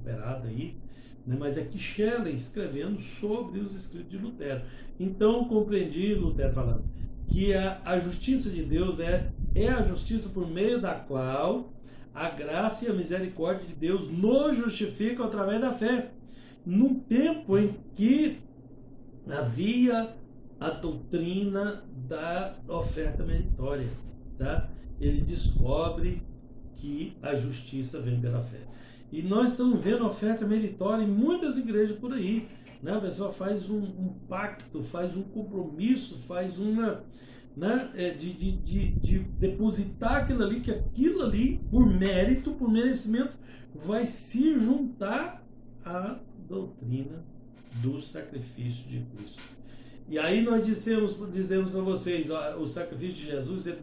recuperada aí, né? Mas é que Shelley escrevendo sobre os escritos de Lutero. Então compreendi Lutero falando que a justiça de Deus é a justiça por meio da qual a graça e a misericórdia de Deus nos justificam através da fé. Num tempo em que havia a doutrina da oferta meritória, tá? Ele descobre que a justiça vem pela fé. E nós estamos vendo oferta meritória em muitas igrejas por aí, né? A pessoa faz um pacto, faz um compromisso, faz uma, né, de depositar aquilo ali, que aquilo ali, por mérito, por merecimento, vai se juntar à doutrina do sacrifício de Cristo. E aí nós dizemos para vocês, ó, o sacrifício de Jesus é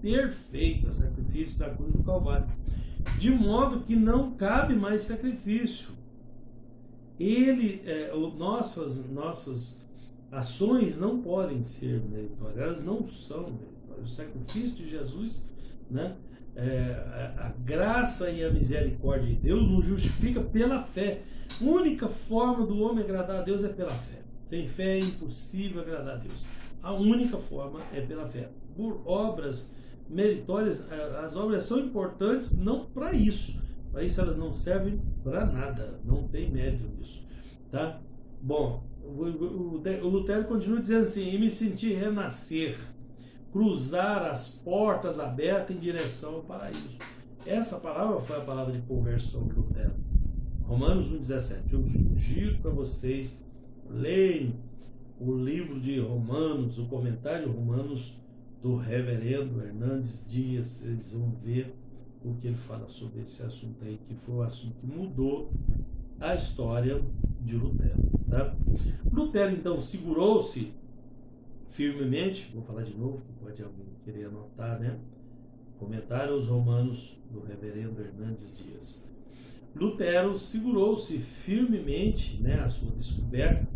perfeito, o sacrifício da cruz do Calvário, de modo que não cabe mais sacrifício. Nossas ações não podem ser meritórias, elas não são meritórias. O sacrifício de Jesus, né, a graça e a misericórdia de Deus nos justifica pela fé. A única forma do homem agradar a Deus é pela fé. Sem fé é impossível agradar a Deus. A única forma é pela fé. Por obras meritórias, as obras são importantes não para isso. Para isso elas não servem para nada. Não tem mérito nisso. Tá? Bom, o Lutero continua dizendo assim: e me senti renascer, cruzar as portas abertas em direção ao paraíso. Essa palavra foi a palavra de conversão de Lutero. Romanos 1,17. Eu sugiro para vocês leiam o livro de Romanos, o comentário de Romanos do reverendo Hernandes Dias. Eles vão ver o que ele fala sobre esse assunto aí, que foi o assunto que mudou a história de Lutero. Tá? Lutero, então, segurou-se firmemente, vou falar de novo, que pode alguém querer anotar, né? Comentário aos Romanos do reverendo Hernandes Dias. Lutero segurou-se firmemente, né, a sua descoberta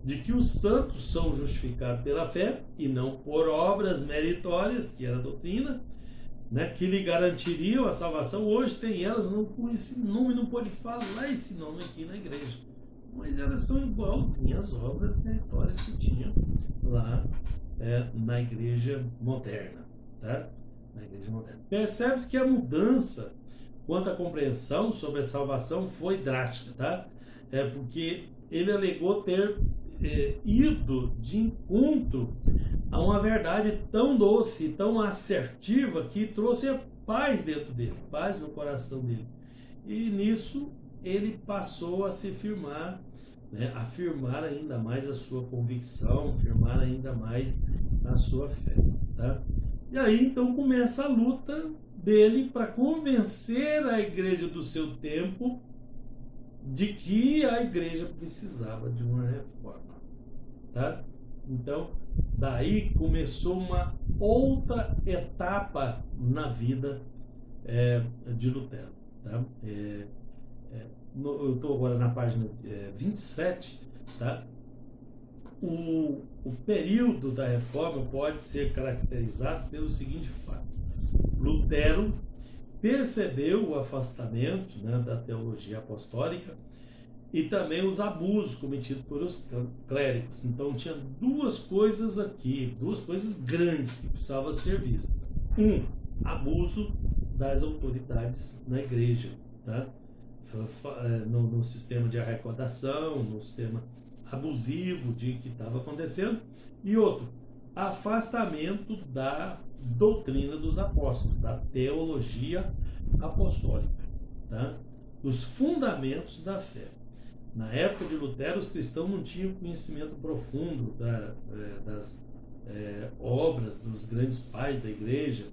de que os santos são justificados pela fé e não por obras meritórias, que era a doutrina, né, que lhe garantiriam a salvação. Hoje tem elas, não com esse nome, não pode falar esse nome aqui na igreja, mas elas são igualzinhas às obras meritórias que tinha lá na igreja moderna, tá? Na igreja moderna. Percebe-se que a mudança quanto à compreensão sobre a salvação foi drástica, tá? Porque ele alegou ter ido de encontro a uma verdade tão doce, tão assertiva, que trouxe a paz dentro dele, paz no coração dele. E nisso ele passou a se firmar, né, afirmar ainda mais a sua convicção, afirmar ainda mais a sua fé, tá? E aí então começa a luta dele para convencer a igreja do seu tempo de que a igreja precisava de uma reforma, tá? Então, daí começou uma outra etapa na vida de Lutero, tá? Eu estou agora na página 27, tá? O período da reforma pode ser caracterizado pelo seguinte fato: Lutero percebeu o afastamento, né, da teologia apostólica e também os abusos cometidos por os clérigos. Então tinha duas coisas aqui, duas coisas grandes que precisavam ser vistas. Abuso das autoridades na igreja, tá? No sistema de arrecadação, no sistema abusivo de que estava acontecendo. E outro, afastamento da doutrina dos apóstolos, da teologia apostólica, tá? Dos fundamentos da fé. Na época de Lutero, os cristãos não tinham conhecimento profundo das obras dos grandes pais da igreja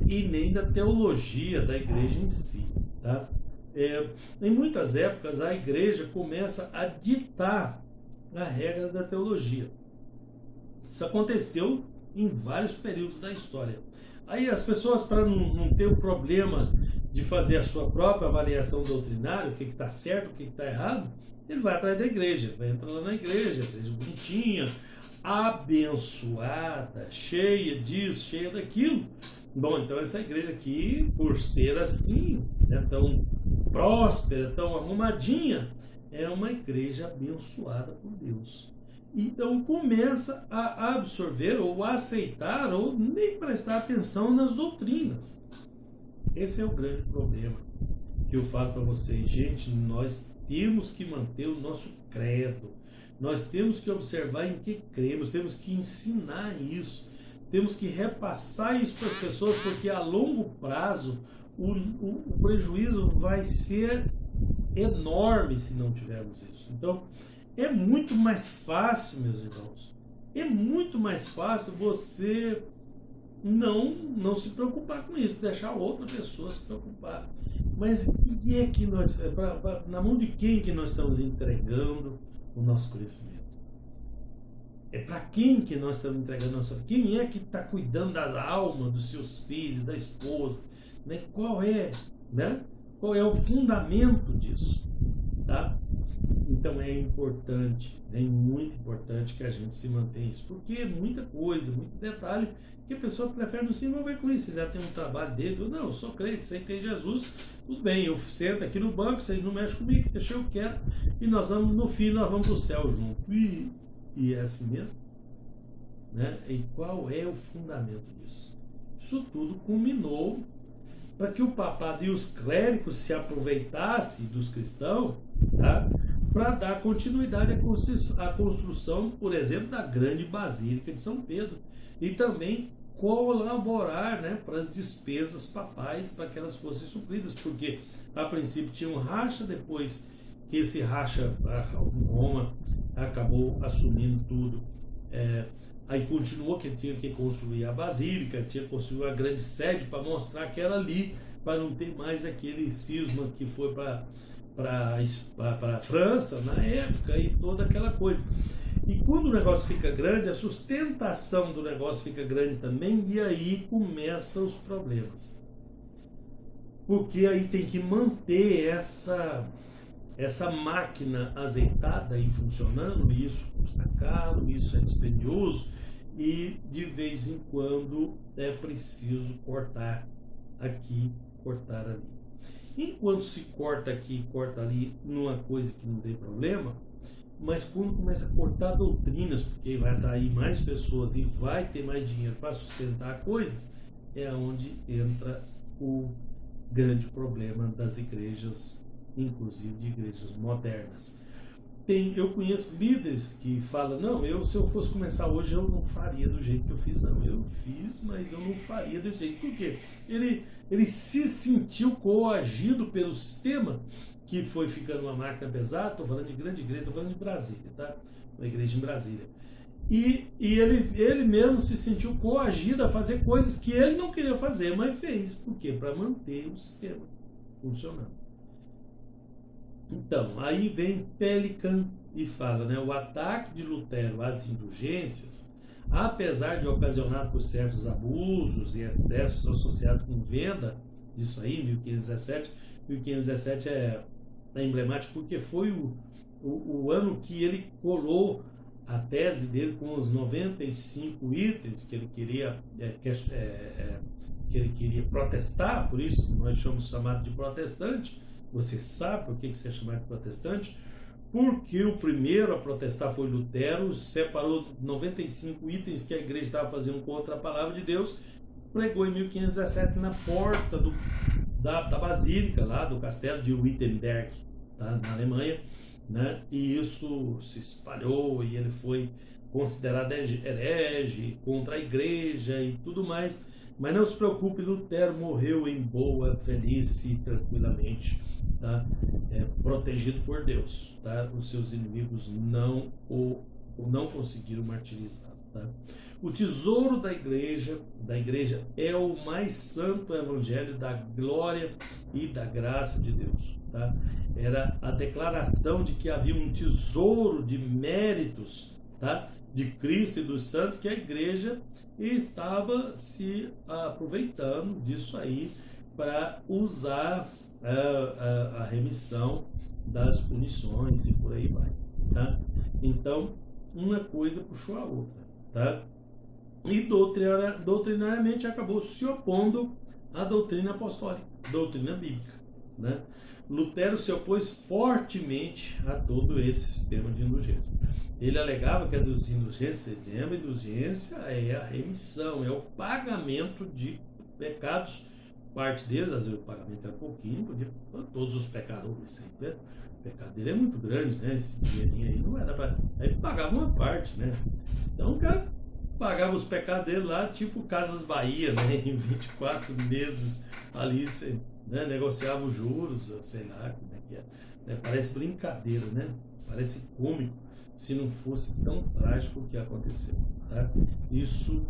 e nem da teologia da igreja em si, tá? Em muitas épocas, a igreja começa a ditar a regra da teologia. Isso aconteceu em vários períodos da história. Aí as pessoas, para não ter o problema de fazer a sua própria avaliação doutrinária, o que está certo, o que está errado, ele vai atrás da igreja, vai entrar lá na igreja, igreja bonitinha, abençoada, cheia disso, cheia daquilo. Bom, então essa igreja aqui, por ser assim, né, tão próspera, tão arrumadinha, é uma igreja abençoada por Deus. Então começa a absorver ou a aceitar ou nem prestar atenção nas doutrinas. Esse é o grande problema que eu falo para vocês. Gente, nós temos que manter o nosso credo. Nós temos que observar em que cremos, temos que ensinar isso, temos que repassar isso para as pessoas, porque a longo prazo o prejuízo vai ser enorme se não tivermos isso. Então, é muito mais fácil, meus irmãos, é muito mais fácil você não se preocupar com isso, deixar outra pessoa se preocupar. Mas que é que nós, na mão de quem que nós estamos entregando o nosso conhecimento? É para quem que nós estamos entregando nossa? Quem é que está cuidando da alma dos seus filhos, da esposa? Né? Qual é o fundamento disso? Tá? Então é importante, é muito importante que a gente se mantenha isso, porque é muita coisa, muito detalhe que a pessoa prefere não se envolver com isso. Ele já tem um trabalho dele, não, eu sou crente, sei que tem Jesus, tudo bem, eu sento aqui no banco, vocês não mexem comigo, deixa eu quero, e nós vamos, no fim, nós vamos para o céu junto. E é assim mesmo? Né? E qual é o fundamento disso? Isso tudo culminou para que o papado e os clérigos se aproveitassem dos cristãos, tá? Para dar continuidade à construção, por exemplo, da grande Basílica de São Pedro, e também colaborar, né, para as despesas papais, para que elas fossem supridas, porque a princípio tinha um racha, depois que esse racha, Roma acabou assumindo tudo, aí continuou que tinha que construir a Basílica, tinha que construir uma grande sede para mostrar que era ali, para não ter mais aquele cisma que foi para a França na época e toda aquela coisa. E quando o negócio fica grande, a sustentação do negócio fica grande também, e aí começam os problemas. Porque aí tem que manter essa máquina azeitada e funcionando, e isso custa caro, isso é dispendioso, e de vez em quando é preciso cortar aqui, cortar ali. Enquanto se corta aqui, corta ali, numa coisa que não tem problema, mas quando começa a cortar doutrinas, porque vai atrair mais pessoas e vai ter mais dinheiro para sustentar a coisa, é onde entra o grande problema das igrejas, inclusive de igrejas modernas. Eu conheço líderes que falam, não, se eu fosse começar hoje, eu não faria do jeito que eu fiz, não. Eu fiz, mas eu não faria desse jeito. Por quê? Ele se sentiu coagido pelo sistema, que foi ficando uma marca pesada. Estou falando de grande igreja, estou falando de Brasília, tá? Uma igreja em Brasília. E ele mesmo se sentiu coagido a fazer coisas que ele não queria fazer, mas fez. Por quê? Para manter o sistema funcionando. Então, aí vem Pelikan e fala, né, o ataque de Lutero às indulgências, apesar de ocasionar por certos abusos e excessos associados com venda, isso aí, 1517 é emblemático porque foi o ano que ele colou a tese dele com os 95 itens que ele queria protestar, por isso nós somos chamados de protestante. Você sabe por que você é chamado de protestante? Porque o primeiro a protestar foi Lutero, separou 95 itens que a igreja estava fazendo contra a palavra de Deus, pregou em 1517 na porta da Basílica, lá do castelo de Wittenberg, tá, na Alemanha, né? E isso se espalhou e ele foi considerado herege contra a igreja e tudo mais. Mas não se preocupe, Lutero morreu em boa velhice e tranquilamente, tá? Protegido por Deus, tá? Os seus inimigos não conseguiram martirizar, tá? O tesouro da igreja é o mais santo evangelho da glória e da graça de Deus, tá? Era a declaração de que havia um tesouro de méritos, tá, de Cristo e dos santos, que a igreja estava se aproveitando disso aí para usar a remissão das punições e por aí vai, tá? Então, uma coisa puxou a outra, tá? E doutrinariamente acabou se opondo à doutrina apostólica, doutrina bíblica, né, Lutero se opôs fortemente a todo esse sistema de indulgência. Ele alegava que a indulgência, vocês lembram, a indulgência é a remissão, é o pagamento de pecados. Parte deles, às vezes o pagamento era pouquinho, porque todos os pecadores sempre. O pecado dele é muito grande, né? Esse dinheirinho aí não era para. Aí ele pagava uma parte, né? Então o cara pagava os pecados dele lá, tipo Casas Bahia, né? Em 24 meses ali, você, né, negociava os juros, sei lá como é que é. Né? Parece brincadeira, né? Parece cômico se não fosse tão trágico o que aconteceu. Tá? Isso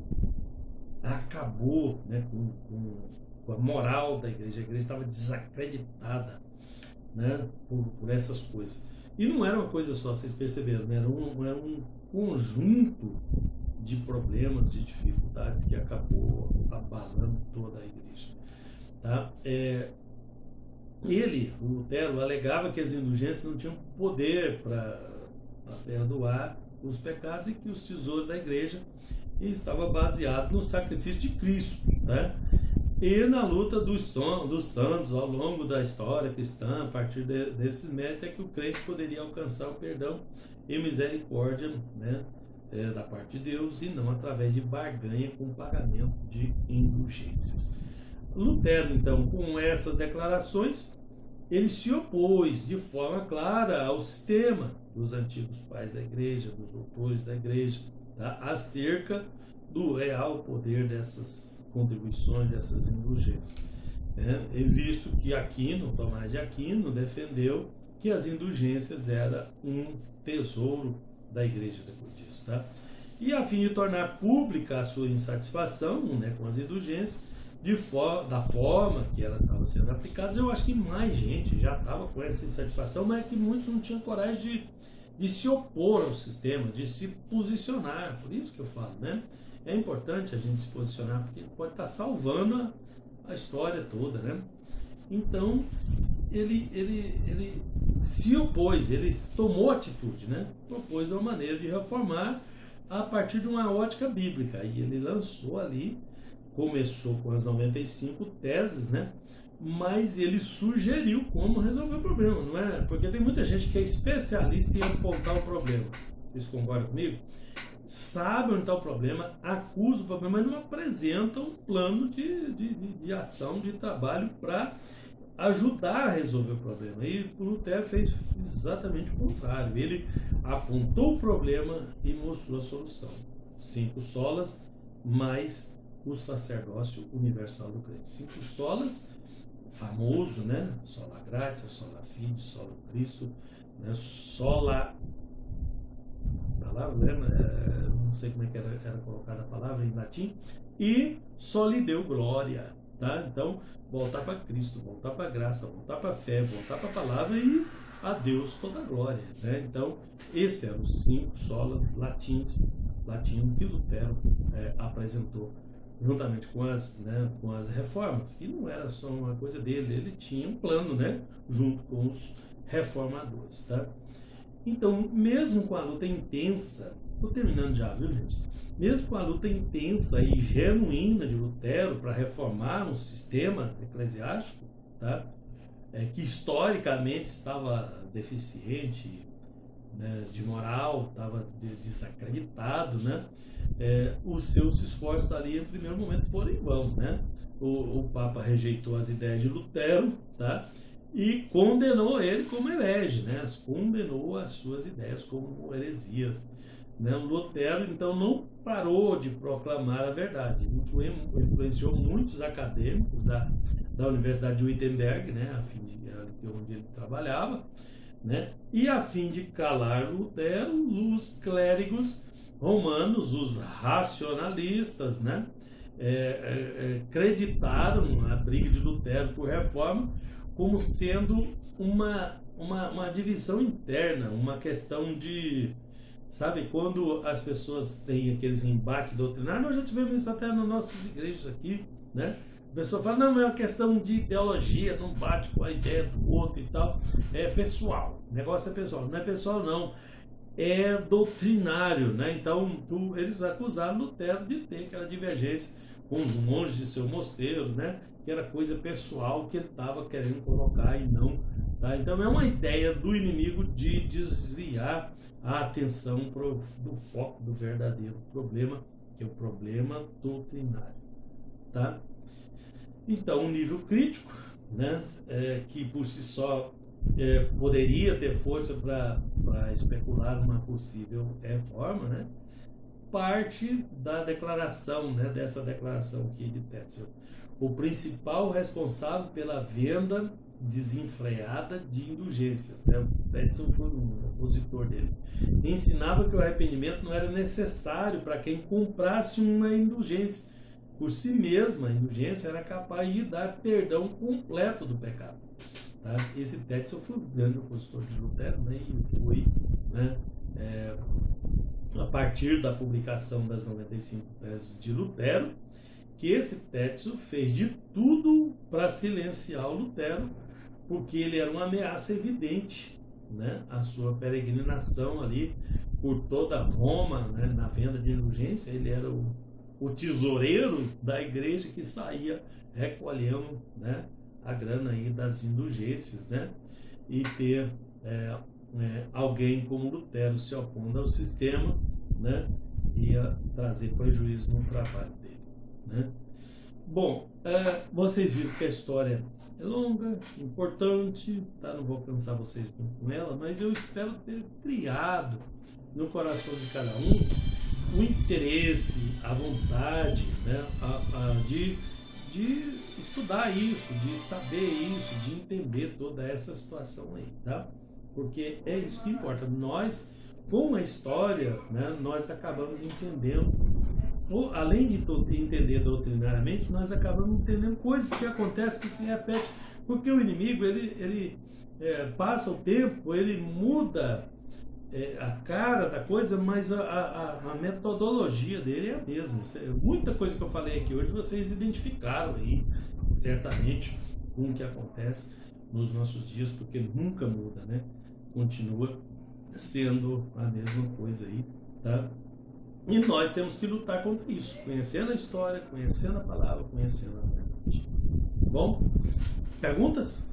acabou, né, com a moral da igreja. A igreja estava desacreditada, né, por essas coisas. E não era uma coisa só, vocês perceberam, né? Era um conjunto de problemas, de dificuldades que acabou abalando toda a igreja. Tá? O Lutero, alegava que as indulgências não tinham poder para perdoar os pecados e que os tesouros da igreja estava baseado no sacrifício de Cristo, né? E na luta dos santos ao longo da história cristã, a partir desses méritos, é que o crente poderia alcançar o perdão e misericórdia, né, da parte de Deus, e não através de barganha com pagamento de indulgências. Lutero, então, com essas declarações, ele se opôs de forma clara ao sistema dos antigos pais da igreja, dos doutores da igreja, tá, acerca do real poder dessas contribuições, dessas indulgências. E visto que Aquino, Tomás de Aquino, defendeu que as indulgências eram um tesouro da igreja depois disso. Tá? E a fim de tornar pública a sua insatisfação, né, com as indulgências, da forma que elas estavam sendo aplicadas, eu acho que mais gente já estava com essa insatisfação, mas é que muitos não tinham coragem de se opor ao sistema, de se posicionar. Por isso que eu falo, né? É importante a gente se posicionar, porque pode estar salvando a história toda, né? Então, ele se opôs, ele tomou atitude, né? Propôs uma maneira de reformar a partir de uma ótica bíblica. E ele lançou ali, começou com as 95 teses, né? Mas ele sugeriu como resolver o problema, não é? Porque tem muita gente que é especialista em apontar o problema. Vocês concordam comigo? Sabe onde está o problema, acusa o problema, mas não apresenta um plano de ação, de trabalho para ajudar a resolver o problema. E o Lutero fez exatamente o contrário. Ele apontou o problema e mostrou a solução. 5 solas mais o sacerdócio universal do crente. 5 solas, famoso, né? Sola gratia, sola fide, sola Cristo, né? Sola... palavra, né? Não sei como é que era colocada a palavra em latim. E só lhe deu glória. Tá? Então, voltar para Cristo, voltar para a graça, voltar para a fé, voltar para a palavra e a Deus toda a glória. Né? Então, esses eram os 5 solas latinos que Lutero apresentou, juntamente com as reformas, que não era só uma coisa dele, ele tinha um plano, né? Junto com os reformadores. Tá? Então, mesmo com a luta intensa, estou terminando já, viu, gente? Mesmo com a luta intensa e genuína de Lutero para reformar um sistema eclesiástico, tá? Que historicamente estava deficiente, né, de moral, estava desacreditado, né? Os seus esforços ali, no primeiro momento, foram em vão, né? O Papa rejeitou as ideias de Lutero, tá? E condenou ele como herege, né? Condenou as suas ideias como heresias. Né? Lutero, então, não parou de proclamar a verdade. Influenciou muitos acadêmicos da Universidade de Wittenberg, né? Onde ele trabalhava, né? E a fim de calar Lutero, os clérigos romanos, os racionalistas, né? Acreditaram a briga de Lutero por reforma como sendo uma divisão interna, uma questão de... Sabe, quando as pessoas têm aqueles embates doutrinários, nós já tivemos isso até nas nossas igrejas aqui, né? A pessoa fala, não, é uma questão de ideologia, não bate com a ideia do outro e tal. É pessoal, o negócio é pessoal. Não é pessoal, não. É doutrinário, né? Então, eles acusaram Lutero de ter aquela divergência com os monges de seu mosteiro, né? que era coisa pessoal que ele estava querendo colocar e não. Tá? Então é uma ideia do inimigo de desviar a atenção do foco do verdadeiro problema, que é o problema doutrinário. Tá? Então, um nível crítico, né, que por si só poderia ter força para especular uma possível reforma, né, parte da declaração, né, dessa declaração aqui de Tetzel. O principal responsável pela venda desenfreada de indulgências, né? Tetzel foi um opositor dele. Ensinava que o arrependimento não era necessário para quem comprasse uma indulgência. Por si mesma, a indulgência era capaz de dar perdão completo do pecado. Tá? Esse Tetzel foi um grande opositor de Lutero, né? E foi, né, a partir da publicação das 95 teses de Lutero, que esse Tetzel fez de tudo para silenciar o Lutero, porque ele era uma ameaça evidente, né, à sua peregrinação ali por toda Roma, né, na venda de indulgência. Ele era o tesoureiro da igreja que saía recolhendo, né, a grana aí das indulgências, né, e ter alguém como Lutero se opondo ao sistema, né, ia trazer prejuízo no trabalho dele, né. Bom, vocês viram que a história é longa, importante, tá? Não vou cansar vocês com ela, mas eu espero ter criado no coração de cada um o interesse, a vontade, né, de estudar isso, de saber isso, de entender toda essa situação aí, tá? Porque é isso que importa. Nós, com a história, né, nós acabamos entendendo, ou, além de entender doutrinariamente, nós acabamos entendendo coisas que acontecem, que se repetem, porque o inimigo, ele passa o tempo, ele muda a cara da coisa, mas a metodologia dele é a mesma. Muita coisa que eu falei aqui hoje, vocês identificaram aí, certamente, com o que acontece nos nossos dias, porque nunca muda, né? Continua sendo a mesma coisa aí, tá? E nós temos que lutar contra isso, conhecendo a história, conhecendo a palavra, conhecendo a verdade. Bom, perguntas?